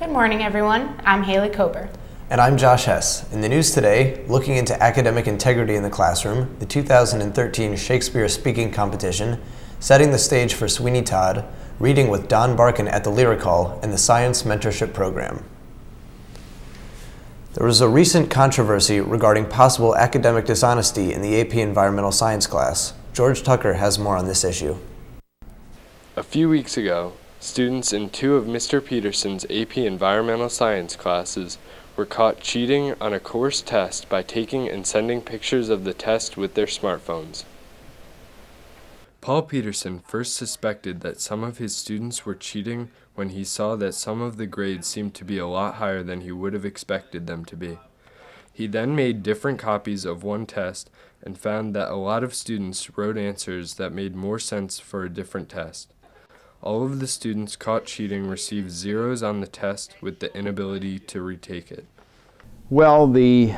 Good morning, everyone. I'm Haley Kober. And I'm Josh Hess. In the news today, looking into academic integrity in the classroom, the 2013 Shakespeare Speaking Competition, setting the stage for Sweeney Todd, reading with Don Barkin at the Lyric Hall, and the Science Mentorship Program. There was a recent controversy regarding possible academic dishonesty in the AP Environmental Science class. George Tucker has more on this issue. A few weeks ago, students in two of Mr. Peterson's AP Environmental Science classes were caught cheating on a course test by taking and sending pictures of the test with their smartphones. Paul Peterson first suspected that some of his students were cheating when he saw that some of the grades seemed to be a lot higher than he would have expected them to be. He then made different copies of one test and found that a lot of students wrote answers that made more sense for a different test. All of the students caught cheating received zeros on the test with the inability to retake it. Well, the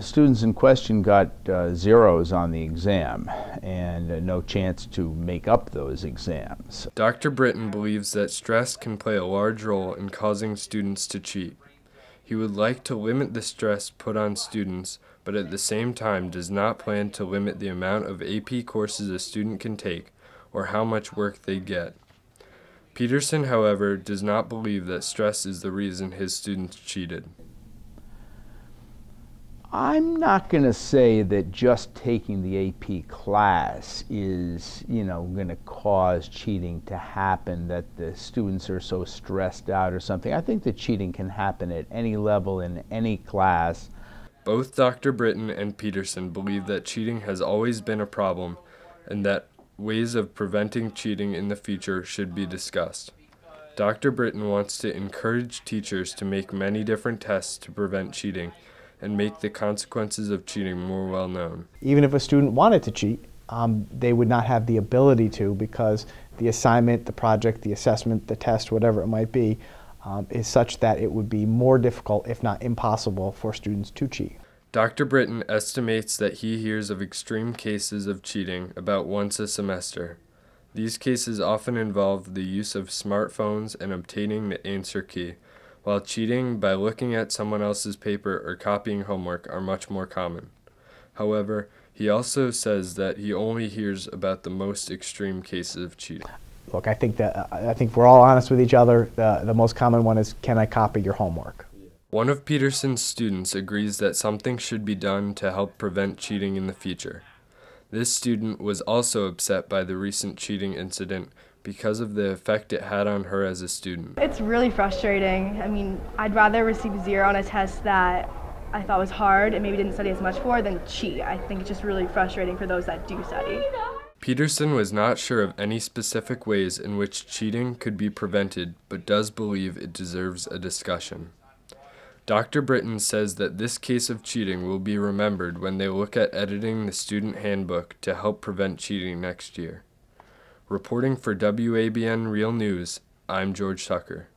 students in question got zeros on the exam and no chance to make up those exams. Dr. Britton believes that stress can play a large role in causing students to cheat. He would like to limit the stress put on students, but at the same time does not plan to limit the amount of AP courses a student can take or how much work they get. Peterson, however, does not believe that stress is the reason his students cheated. I'm not going to say that just taking the AP class is, going to cause cheating to happen, that the students are so stressed out or something. I think that cheating can happen at any level in any class. Both Dr. Britton and Peterson believe that cheating has always been a problem and that ways of preventing cheating in the future should be discussed. Dr. Britton wants to encourage teachers to make many different tests to prevent cheating and make the consequences of cheating more well known. Even if a student wanted to cheat, they would not have the ability to, because the assignment, the project, the assessment, the test, whatever it might be, is such that it would be more difficult, if not impossible, for students to cheat. Dr. Britton estimates that he hears of extreme cases of cheating about once a semester. These cases often involve the use of smartphones and obtaining the answer key, while cheating by looking at someone else's paper or copying homework are much more common. However, he also says that he only hears about the most extreme cases of cheating. Look, I think we're all honest with each other. The most common one is, can I copy your homework? One of Peterson's students agrees that something should be done to help prevent cheating in the future. This student was also upset by the recent cheating incident because of the effect it had on her as a student. It's really frustrating. I mean, I'd rather receive 0 on a test that I thought was hard and maybe didn't study as much for than cheat. I think it's just really frustrating for those that do study. Peterson was not sure of any specific ways in which cheating could be prevented, but does believe it deserves a discussion. Dr. Britton says that this case of cheating will be remembered when they look at editing the student handbook to help prevent cheating next year. Reporting for WABN Real News, I'm George Tucker.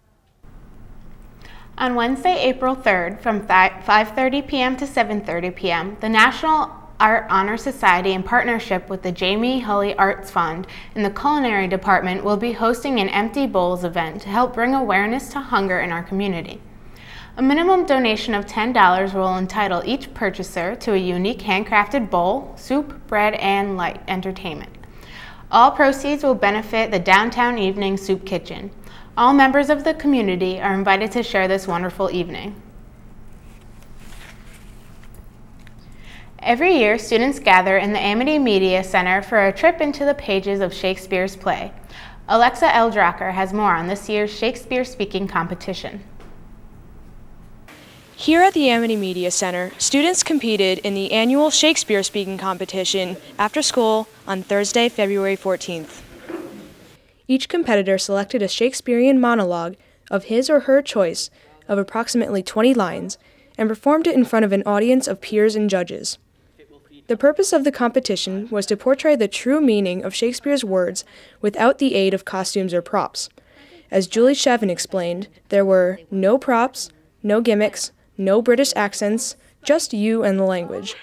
On Wednesday, April 3rd, from 5:30 p.m. to 7:30 p.m., the National Art Honor Society, in partnership with the Jamie Hulley Arts Fund and the Culinary Department, will be hosting an Empty Bowls event to help bring awareness to hunger in our community. A minimum donation of $10 will entitle each purchaser to a unique handcrafted bowl, soup, bread, and light entertainment. All proceeds will benefit the Downtown Evening Soup Kitchen. All members of the community are invited to share this wonderful evening. Every year, students gather in the Amity Media Center for a trip into the pages of Shakespeare's play. Alexa L. Drucker has more on this year's Shakespeare Speaking Competition. Here at the Amity Media Center, students competed in the annual Shakespeare Speaking Competition after school on Thursday, February 14th. Each competitor selected a Shakespearean monologue of his or her choice of approximately 20 lines and performed it in front of an audience of peers and judges. The purpose of the competition was to portray the true meaning of Shakespeare's words without the aid of costumes or props. As Julie Shevin explained, there were no props, no gimmicks, no British accents, just you and the language.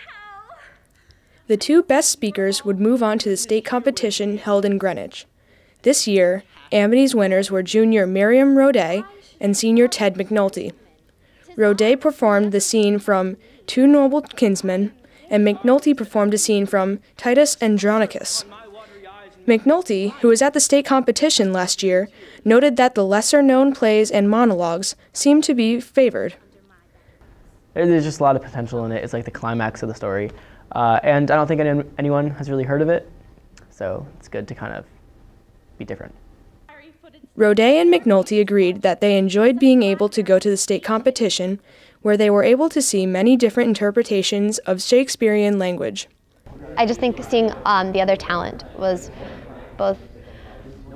The two best speakers would move on to the state competition held in Greenwich. This year, Amity's winners were junior Miriam Rodet and senior Ted McNulty. Rodet performed the scene from Two Noble Kinsmen, and McNulty performed a scene from Titus Andronicus. McNulty, who was at the state competition last year, noted that the lesser-known plays and monologues seemed to be favored. There's just a lot of potential in it. It's like the climax of the story. And I don't think anyone has really heard of it, so it's good to kind of be different. Rodet and McNulty agreed that they enjoyed being able to go to the state competition, where they were able to see many different interpretations of Shakespearean language. I just think seeing the other talent was both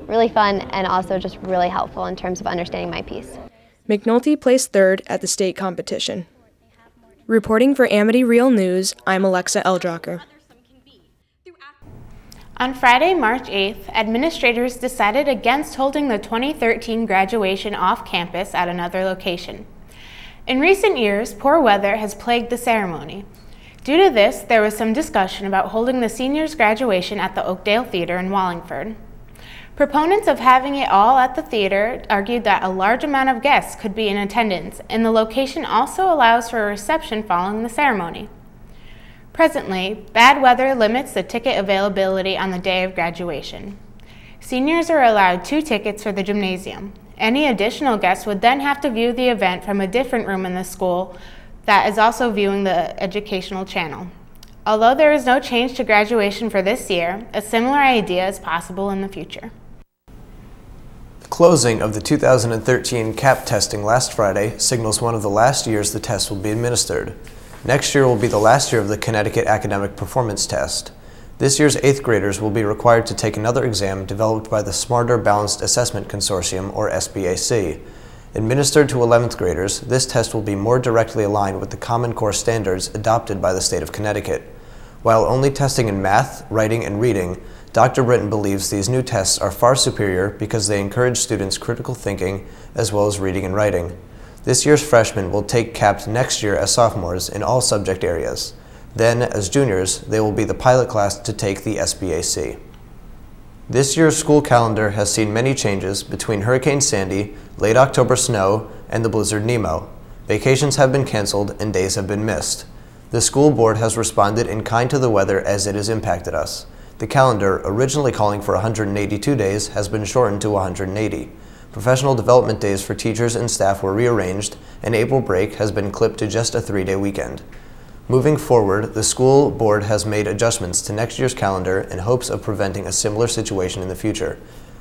really fun and also just really helpful in terms of understanding my piece. McNulty placed third at the state competition. Reporting for Amity Real News, I'm Alexa Eldrocker. On Friday, March 8th, administrators decided against holding the 2013 graduation off campus at another location. In recent years, poor weather has plagued the ceremony. Due to this, there was some discussion about holding the seniors' graduation at the Oakdale Theater in Wallingford. Proponents of having it all at the theater argued that a large amount of guests could be in attendance, and the location also allows for a reception following the ceremony. Presently, bad weather limits the ticket availability on the day of graduation. Seniors are allowed 2 tickets for the gymnasium. Any additional guests would then have to view the event from a different room in the school that is also viewing the educational channel. Although there is no change to graduation for this year, a similar idea is possible in the future. The closing of the 2013 CAP testing last Friday signals one of the last years the test will be administered. Next year will be the last year of the Connecticut Academic Performance Test. This year's 8th graders will be required to take another exam developed by the Smarter Balanced Assessment Consortium, or SBAC. Administered to 11th graders, this test will be more directly aligned with the Common Core standards adopted by the state of Connecticut. While only testing in math, writing, and reading, Dr. Britton believes these new tests are far superior because they encourage students' critical thinking as well as reading and writing. This year's freshmen will take CAP next year as sophomores in all subject areas. Then, as juniors, they will be the pilot class to take the SBAC. This year's school calendar has seen many changes between Hurricane Sandy, late October snow, and the blizzard Nemo. Vacations have been canceled and days have been missed. The school board has responded in kind to the weather as it has impacted us. The calendar, originally calling for 182 days, has been shortened to 180. Professional development days for teachers and staff were rearranged, and April break has been clipped to just a 3-day weekend. Moving forward, the school board has made adjustments to next year's calendar in hopes of preventing a similar situation in the future.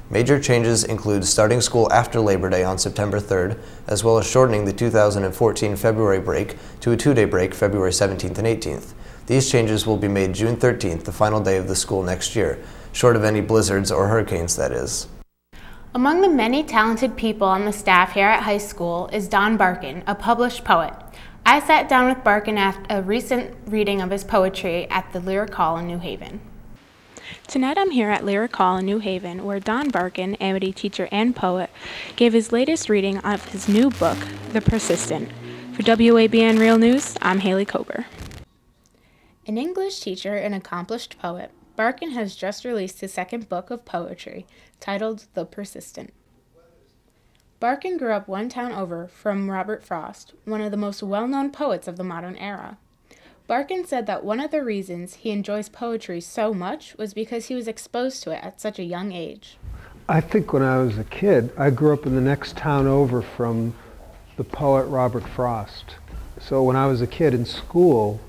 Major changes include starting school after Labor Day on September 3rd, as well as shortening the 2014 February break to a 2-day break February 17th and 18th. These changes will be made June 13th, the final day of the school next year, short of any blizzards or hurricanes, that is. Among the many talented people on the staff here at high school is Don Barkin, a published poet. I sat down with Barkin after a recent reading of his poetry at the Lyric Hall in New Haven. Tonight I'm here at Lyric Hall in New Haven, where Don Barkin, Amity teacher and poet, gave his latest reading of his new book, The Persistent. For WABN Real News, I'm Haley Kober. An English teacher and accomplished poet, Barkin has just released his second book of poetry, titled The Persistent. Barkin grew up one town over from Robert Frost, one of the most well-known poets of the modern era. Barkin said that one of the reasons he enjoys poetry so much was because he was exposed to it at such a young age. I think when I was a kid, I grew up in the next town over from the poet Robert Frost. So when I was a kid in school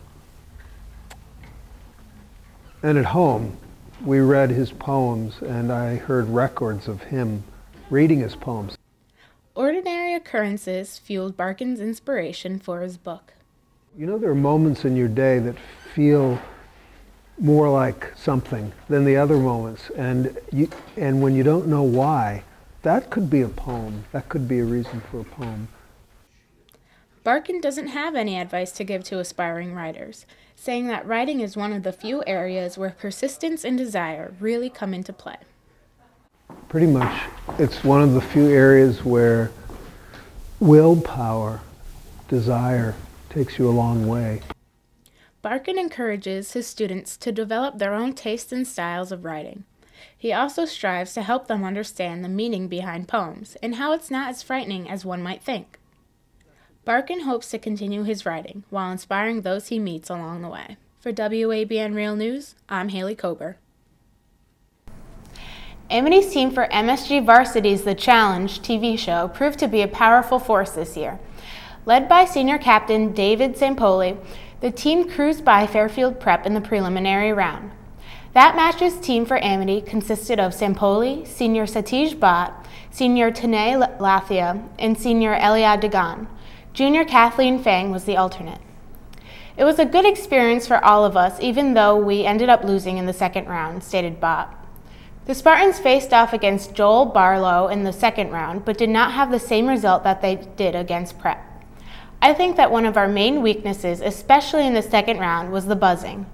and at home, we read his poems, and I heard records of him reading his poems. Ordinary occurrences fueled Barkin's inspiration for his book. You know, there are moments in your day that feel more like something than the other moments, and when you don't know why, that could be a poem. That could be a reason for a poem. Barkin doesn't have any advice to give to aspiring writers, saying that writing is one of the few areas where persistence and desire really come into play. Pretty much, it's one of the few areas where willpower, desire, takes you a long way. Barkin encourages his students to develop their own tastes and styles of writing. He also strives to help them understand the meaning behind poems and how it's not as frightening as one might think. Barkin hopes to continue his writing while inspiring those he meets along the way. For WABN Real News, I'm Haley Kober. Amity's team for MSG Varsity's The Challenge TV show proved to be a powerful force this year. Led by senior captain David Sampoli, the team cruised by Fairfield Prep in the preliminary round. That match's team for Amity consisted of Sampoli, senior Satish Bhatt, senior Tanay Lathia, and senior Eliad Dagan. Junior Kathleen Fang was the alternate. It was a good experience for all of us, even though we ended up losing in the second round, stated Bhatt. The Spartans faced off against Joel Barlow in the second round, but did not have the same result that they did against Prep. I think that one of our main weaknesses, especially in the second round, was the buzzing.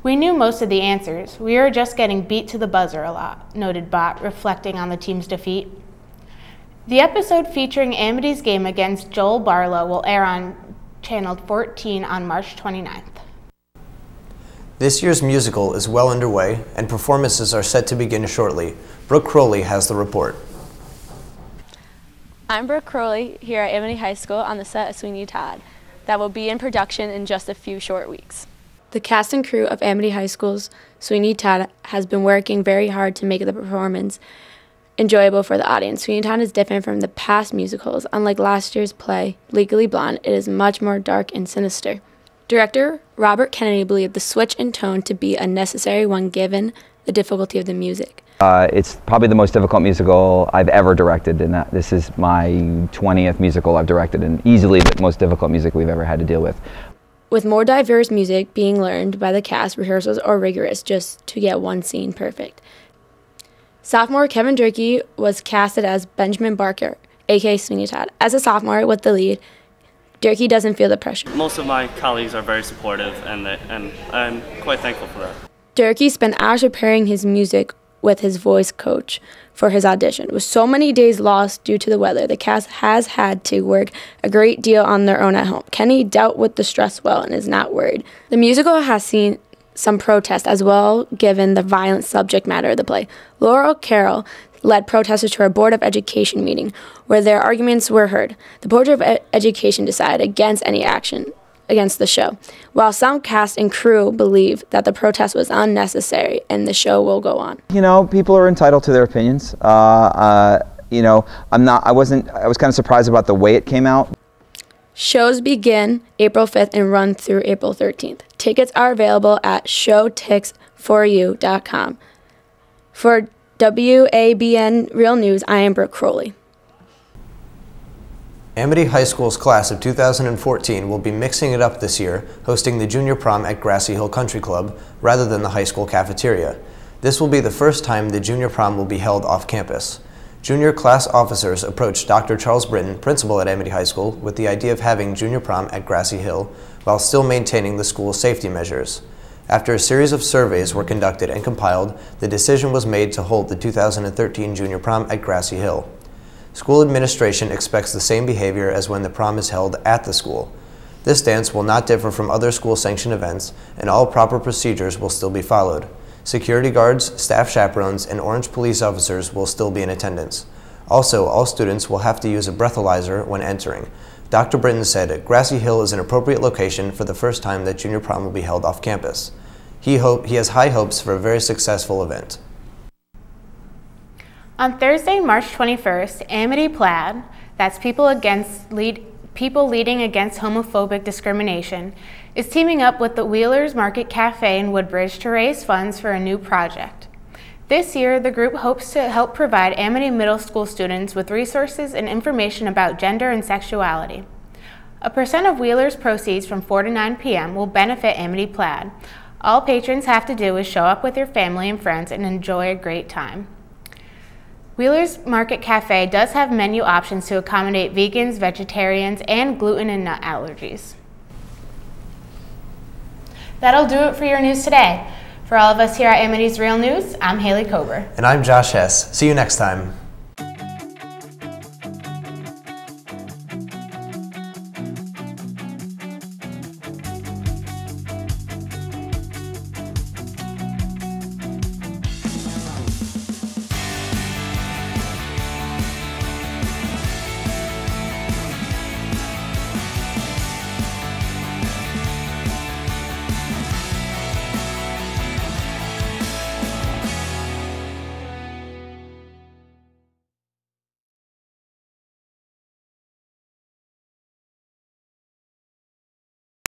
We knew most of the answers. We were just getting beat to the buzzer a lot, noted Bhatt, reflecting on the team's defeat. The episode featuring Amity's game against Joel Barlow will air on Channel 14 on March 29th. This year's musical is well underway, and performances are set to begin shortly. Brooke Crowley has the report. I'm Brooke Crowley here at Amity High School on the set of Sweeney Todd that will be in production in just a few short weeks. The cast and crew of Amity High School's Sweeney Todd has been working very hard to make the performance enjoyable for the audience. Sweeney Todd is different from the past musicals. Unlike last year's play, Legally Blonde, it is much more dark and sinister. Director Robert Kennedy believed the switch in tone to be a necessary one given the difficulty of the music. It's probably the most difficult musical I've ever directed, and this is my 20th musical I've directed, and easily the most difficult music we've ever had to deal with. With more diverse music being learned by the cast, rehearsals are rigorous just to get one scene perfect. Sophomore Kevin Durkee was casted as Benjamin Barker, aka Sweeney Todd. As a sophomore with the lead, Durkee doesn't feel the pressure. Most of my colleagues are very supportive, and I'm quite thankful for that. Durkee spent hours preparing his music with his voice coach for his audition. With so many days lost due to the weather, the cast has had to work a great deal on their own at home. Kenny dealt with the stress well and is not worried. The musical has seen some protest as well, given the violent subject matter of the play. Laurel Carroll led protesters to a Board of Education meeting where their arguments were heard. The Board of Education decided against any action against the show, while some cast and crew believe that the protest was unnecessary and the show will go on. You know, people are entitled to their opinions. You know, I was kind of surprised about the way it came out. Shows begin April 5th and run through April 13th. Tickets are available at showtix4u.com. For WABN Real News, I am Brooke Crowley. Amity High School's class of 2014 will be mixing it up this year, hosting the junior prom at Grassy Hill Country Club rather than the high school cafeteria. This will be the first time the junior prom will be held off campus. Junior class officers approached Dr. Charles Britton, principal at Amity High School, with the idea of having junior prom at Grassy Hill while still maintaining the school's safety measures. After a series of surveys were conducted and compiled, the decision was made to hold the 2013 junior prom at Grassy Hill. School administration expects the same behavior as when the prom is held at the school. This dance will not differ from other school-sanctioned events, and all proper procedures will still be followed. Security guards, staff chaperones, and Orange police officers will still be in attendance. Also, all students will have to use a breathalyzer when entering. Dr. Britton said Grassy Hill is an appropriate location for the first time that junior prom will be held off campus. He has high hopes for a very successful event. On Thursday, March 21st, Amity Plaid, that's People Leading Against Homophobic Discrimination, is teaming up with the Wheelers Market Cafe in Woodbridge to raise funds for a new project. This year, the group hopes to help provide Amity Middle School students with resources and information about gender and sexuality. A percent of Wheelers' proceeds from 4 to 9 p.m. will benefit Amity Plaid. All patrons have to do is show up with your family and friends and enjoy a great time. Wheeler's Market Cafe does have menu options to accommodate vegans, vegetarians, and gluten and nut allergies. That'll do it for your news today. For all of us here at Amity's Real News, I'm Haley Kober. And I'm Josh Hess. See you next time.